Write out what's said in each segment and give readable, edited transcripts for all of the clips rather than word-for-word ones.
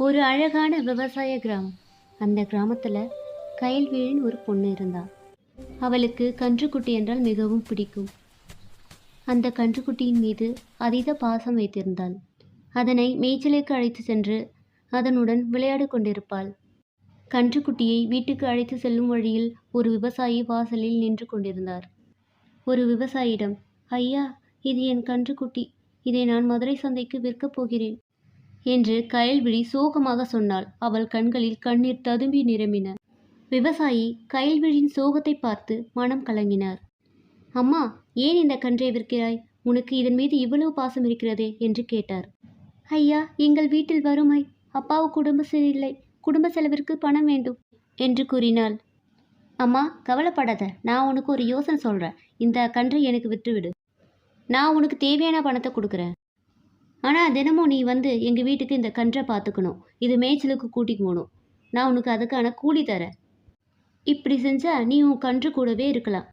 ஒரு அழகான விவசாய கிராமம். அந்த கிராமத்துல கயல்விழின்னு ஒரு பொண்ணு இருந்தா. அவளுக்கு கன்றுக்குட்டி என்றால் மிகவும் பிடிக்கும். அந்த கன்றுக்குட்டியின் மீது அதீத பாசம் வைத்திருந்தாள். அதனை மேய்ச்சலுக்கு அழைத்து சென்று அதனுடன் விளையாடி கொண்டிருப்பாள். கன்றுக்குட்டியை வீட்டுக்கு அழைத்து செல்லும் வழியில் ஒரு விவசாயி வாசலில் நின்று கொண்டிருந்தார். ஒரு விவசாயியிடம், ஐயா, இது என் கன்றுக்குட்டி. இதை நான் மதுரை சந்தைக்கு விற்கப் போகிறேன் என்று கயல்விழி சோகமாக சொன்னாள். அவள் கண்களில் கண்ணீர் ததும்பி நிரம்பின. விவசாயி கயல்விழியின் சோகத்தை பார்த்து மனம் கலங்கினார். அம்மா, ஏன் இந்த கன்றை விற்கிறாய்? உனக்கு இதன் மீது இவ்வளவு பாசம் இருக்கிறதே என்று கேட்டார். ஐயா, எங்கள் வீட்டில் வறுமை. அப்பாவுக்கு உடம்பு சரியில்லை. குடும்ப செலவிற்கு பணம் வேண்டும் என்று கூறினாள். அம்மா, கவலைப்படாத. நான் உனக்கு ஒரு யோசனை சொல்கிறேன். இந்த கன்றை எனக்கு விட்டுவிடு. நான் உனக்கு தேவையான பணத்தை கொடுக்குறேன். ஆனால் தினமும் நீ வந்து எங்கள் வீட்டுக்கு இந்த கன்றை பார்த்துக்கணும். இது மேய்ச்சலுக்கு கூட்டிட்டு போகணும். நான் உனக்கு அதுக்கான கூலி தரேன். இப்படி செஞ்சால் நீ உன் கன்று கூடவே இருக்கலாம்.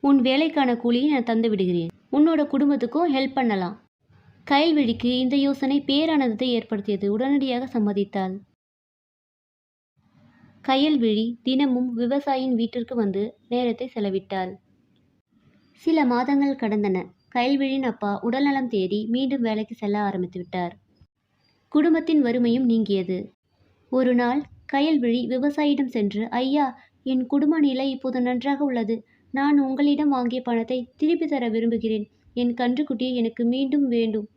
உன் வேலைக்கான கூலியை நான் தந்து விடுகிறேன். உன்னோட குடும்பத்துக்கும் ஹெல்ப் பண்ணலாம். கயல்விழிக்கு இந்த யோசனை பேரானந்தத்தை ஏற்படுத்தியது. உடனடியாக சம்மதித்தாள். கயல்விழி தினமும் விவசாயியின் வீட்டிற்கு வந்து நேரத்தை செலவிட்டாள். சில மாதங்கள் கடந்தன. கயல்விழியின் அப்பா உடல்நலம் தேடி மீண்டும் வேலைக்கு செல்ல ஆரம்பித்து விட்டார். குடும்பத்தின் வறுமையும் நீங்கியது. ஒரு நாள் கயல்விழி விவசாயியிடம் சென்று, ஐயா, என் குடும்ப நிலை இப்போது நன்றாக உள்ளது. நான் உங்களிடம் வாங்கிய பணத்தை திருப்பி தர விரும்புகிறேன். என் கன்றுக்குட்டியை எனக்கு மீண்டும் வேண்டும்.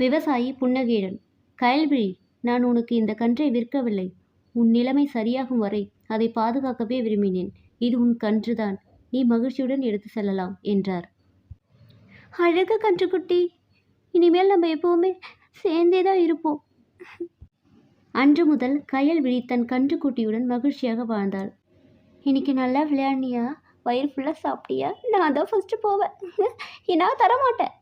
விவசாயி புன்னகையுடன், கயல்விழி, நான் உனக்கு இந்த கன்றை விற்கவில்லை. உன் நிலைமை சரியாகும் வரை அதை பாதுகாக்கவே விரும்பினேன். இது உன் கன்றுதான். நீ மகிழ்ச்சியுடன் எடுத்து செல்லலாம் என்றார். அழகு கன்றுக்குட்டி, இனிமேல் நம்ம எப்பவுமே சேர்ந்தே தான் இருப்போம். அன்று முதல் கயல்விழி தன் கன்றுக்குட்டியுடன் மகிழ்ச்சியாக வாழ்ந்தாள். இன்னைக்கு நல்லா விளையாடினியா? வயிறு ஃபுல்லாக சாப்பிட்டியா? நான் தான் ஃபஸ்ட்டு போவேன். நான் தரமாட்டேன்.